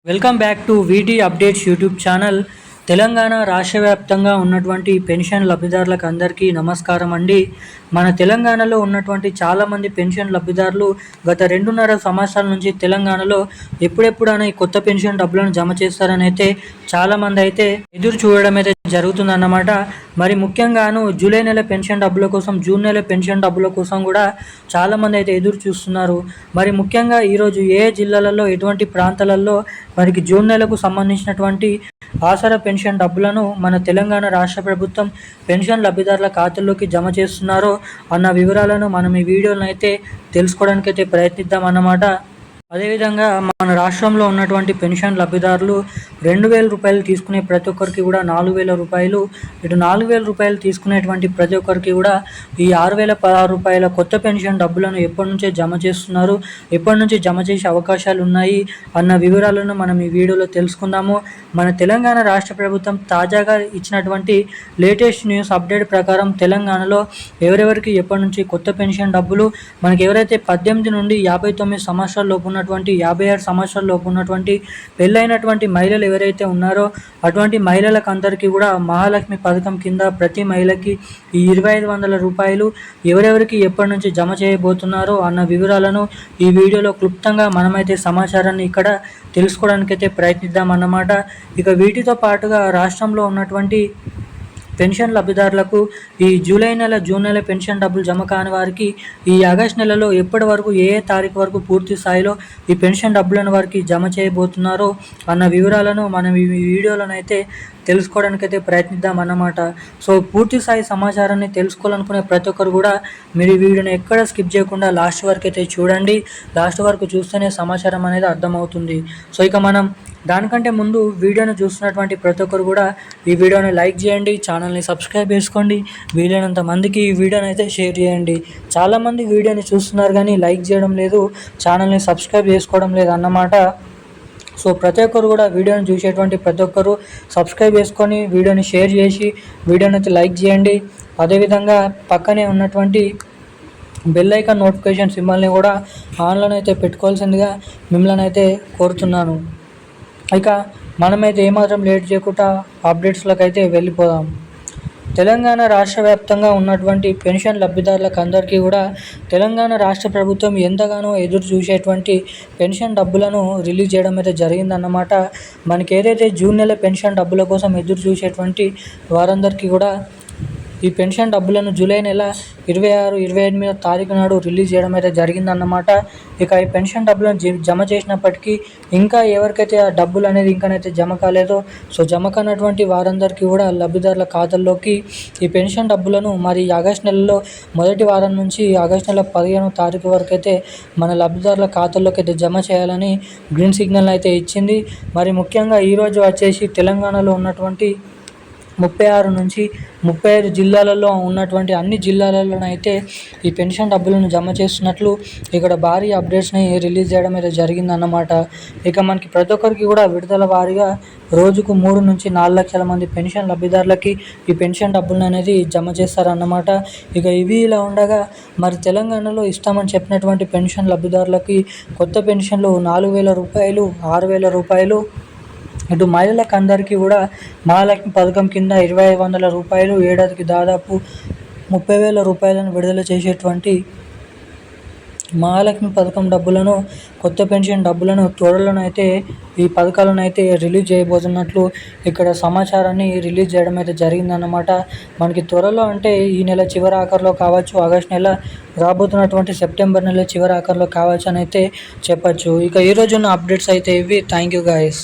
Welcome back to వీటీ updates YouTube channel. Telangana రాష్ట్ర వ్యాప్తంగా ఉన్నటువంటి పెన్షన్ లబ్ధిదారులకు అందరికీ నమస్కారం అండి. మన తెలంగాణలో ఉన్నటువంటి చాలామంది పెన్షన్ లబ్ధిదారులు గత 2.5 సంవత్సరాల నుంచి తెలంగాణలో ఎప్పుడెప్పుడైనా ఈ కొత్త పెన్షన్ డబ్బులను జమ చేస్తారని అయితే చాలామంది అయితే ఎదురు చూడడం అయితే జరుగుతుందన్నమాట. మరి ముఖ్యంగాను జూలై నెల పెన్షన్ డబ్బుల కోసం, జూన్ నెల పెన్షన్ డబ్బుల కోసం కూడా చాలామంది అయితే ఎదురు చూస్తున్నారు. మరి ముఖ్యంగా ఈరోజు ఏ జిల్లాలలో, ఎటువంటి ప్రాంతాలలో మనకి జూన్ నెలకు సంబంధించినటువంటి ఆసరా పెన్షన్ డబ్బులను మన తెలంగాణ రాష్ట్ర ప్రభుత్వం పెన్షన్ లబ్ధిదారుల ఖాతాల్లోకి జమ చేస్తున్నారో అన్న వివరాలను మనం ఈ వీడియోలో అయితే తెలుసుకోవడానికైతే ప్రయత్నిద్దాం అన్నమాట. అదేవిధంగా మన రాష్ట్రంలో ఉన్నటువంటి పెన్షన్ లబ్ధిదారులు 2,000 రూపాయలు తీసుకునే ప్రతి ఒక్కరికి కూడా 4,000 రూపాయలు, ఇటు 4,000 రూపాయలు తీసుకునేటువంటి ప్రతి ఒక్కరికి కూడా ఈ 6,016 రూపాయల కొత్త పెన్షన్ డబ్బులను ఎప్పటి నుంచే జమ చేస్తున్నారు, ఎప్పటి నుంచి జమ చేసే అవకాశాలు ఉన్నాయి అన్న వివరాలను మనం ఈ వీడియోలో తెలుసుకుందాము. మన తెలంగాణ రాష్ట్ర ప్రభుత్వం తాజాగా ఇచ్చినటువంటి లేటెస్ట్ న్యూస్ అప్డేట్ ప్రకారం తెలంగాణలో ఎవరెవరికి ఎప్పటి నుంచి కొత్త పెన్షన్ డబ్బులు, మనకి ఎవరైతే 18 నుండి 59 సంవత్సరాల లోపు ఉన్నటువంటి, 56 సంవత్సరాల లోపు ఉన్నటువంటి పెళ్ళైనటువంటి మహిళలు ఎవరైతే ఉన్నారో అటువంటి మహిళలకు అందరికీ కూడా మహాలక్ష్మి పథకం కింద ప్రతి మహిళకి ఈ 2,500 రూపాయలు ఎవరెవరికి ఎప్పటి నుంచి జమ చేయబోతున్నారో అన్న వివరాలను ఈ వీడియోలో క్లుప్తంగా మనమైతే సమాచారాన్ని ఇక్కడ తెలుసుకోవడానికైతే ప్రయత్నిద్దాం అన్నమాట. ఇక వీటితో పాటుగా రాష్ట్రంలో ఉన్నటువంటి పెన్షన్ లబ్ధిదారులకు ఈ జూలై నెల, జూన్ నెల పెన్షన్ డబ్బులు జమ కాని వారికి ఈ ఆగస్టు నెలలో ఎప్పటి వరకు, ఏ తారీఖు వరకు పూర్తి స్థాయిలో ఈ పెన్షన్ డబ్బులను వారికి జమ చేయబోతున్నారో అన్న వివరాలను మనం ఈ వీడియోలోనైతే తెలుసుకోవడానికైతే ప్రయత్నిద్దాం అన్నమాట. సో పూర్తి స్థాయి సమాచారాన్ని తెలుసుకోవాలనుకునే ప్రతి ఒక్కరు కూడా మీరు ఈ వీడియోని ఎక్కడ స్కిప్ చేయకుండా లాస్ట్ వరకు అయితే చూడండి. లాస్ట్ వరకు చూస్తేనే సమాచారం అనేది అర్థమవుతుంది. సో ఇక మనం దానికంటే ముందు వీడియోను చూస్తున్నటువంటి ప్రతి ఒక్కరు కూడా ఈ వీడియోని లైక్ చేయండి, ఛానల్ని సబ్స్క్రైబ్ చేసుకోండి, వీలైనంత మందికి ఈ వీడియోని అయితే షేర్ చేయండి. చాలామంది వీడియోని చూస్తున్నారు కానీ లైక్ చేయడం లేదు, ఛానల్ని సబ్స్క్రైబ్ చేసుకోవడం లేదు అన్నమాట. సో ప్రతి ఒక్కరు కూడా వీడియోని చూసేటువంటి ప్రతి ఒక్కరు సబ్స్క్రైబ్ చేసుకొని వీడియోని షేర్ చేసి వీడియోని అయితే లైక్ చేయండి. అదేవిధంగా పక్కనే ఉన్నటువంటి బెల్ ఐకాన్ నోటిఫికేషన్ సింబల్ని కూడా ఆన్లో అయితే పెట్టుకోవాల్సిందిగా మిమ్మల్ని అయితే కోరుతున్నాను. ఇక మనమైతే ఏమాత్రం లేట్ చేయకుండా అప్డేట్స్లోకి అయితే వెళ్ళిపోదాం. తెలంగాణ రాష్ట్ర వ్యాప్తంగా ఉన్నటువంటి పెన్షన్ లబ్ధిదారులకు అందరికీ కూడా తెలంగాణ రాష్ట్ర ప్రభుత్వం ఎంతగానో ఎదురు చూసేటువంటి పెన్షన్ డబ్బులను రిలీజ్ చేయడం అయితే జరిగిందన్నమాట. మనకి ఏదైతే జూన్ నెల పెన్షన్ డబ్బుల కోసం ఎదురు చూసేటువంటి వారందరికీ కూడా ఈ పెన్షన్ డబ్బులను జూలై నెల 26, 28 తారీఖు నాడు రిలీజ్ చేయడం అయితే జరిగిందన్నమాట. ఇక ఈ పెన్షన్ డబ్బులను జమ చేసినప్పటికీ ఇంకా ఎవరికైతే ఆ డబ్బులు అనేది ఇంకానైతే జమ కాలేదో, సో జమ కానటువంటి వారందరికీ కూడా లబ్ధిదారుల ఖాతాల్లోకి ఈ పెన్షన్ డబ్బులను మరి ఆగస్టు నెలలో మొదటి వారం నుంచి ఆగస్టు నెల 15వ తారీఖు వరకు అయితే మన లబ్ధిదారుల ఖాతాల్లోకి అయితే జమ చేయాలని గ్రీన్ సిగ్నల్ అయితే ఇచ్చింది. మరి ముఖ్యంగా ఈరోజు వచ్చేసి తెలంగాణలో ఉన్నటువంటి 36 నుంచి 35 జిల్లాలలో ఉన్నటువంటి అన్ని జిల్లాలలోనైతే ఈ పెన్షన్ డబ్బులను జమ చేస్తున్నట్లు ఇక్కడ భారీ అప్డేట్స్ని రిలీజ్ చేయడం అయితే జరిగిందన్నమాట. ఇక మనకి ప్రతి ఒక్కరికి కూడా విడుదల వారీగా రోజుకు 3 నుంచి 4 లక్షల మంది పెన్షన్ లబ్ధిదారులకి ఈ పెన్షన్ డబ్బులను అనేది జమ చేస్తారన్నమాట. ఇక ఇవి ఇలా ఉండగా మరి తెలంగాణలో ఇస్తామని చెప్పినటువంటి పెన్షన్ లబ్ధిదారులకి కొత్త పెన్షన్లు 4,000 రూపాయలు, 6,000 రూపాయలు, ఇటు మహిళలకు అందరికీ కూడా మహాలక్ష్మి పథకం కింద 2,500 రూపాయలు, ఏడాదికి దాదాపు 30,000 రూపాయలను విడుదల చేసేటువంటి మహాలక్ష్మి పథకం డబ్బులను, కొత్త పెన్షన్ డబ్బులను త్వరలోనైతే ఈ పథకాలను అయితే రిలీజ్ చేయబోతున్నట్లు ఇక్కడ సమాచారాన్ని రిలీజ్ చేయడం అయితే జరిగిందన్నమాట. మనకి త్వరలో అంటే ఈ నెల చివరి ఆఖరిలో కావచ్చు, ఆగస్టు నెల రాబోతున్నటువంటి సెప్టెంబర్ నెల చివరి ఆఖరిలో కావచ్చు అని అయితే చెప్పచ్చు. ఇక ఈరోజు ఉన్న అప్డేట్స్ అయితే ఇవి. Thank you guys.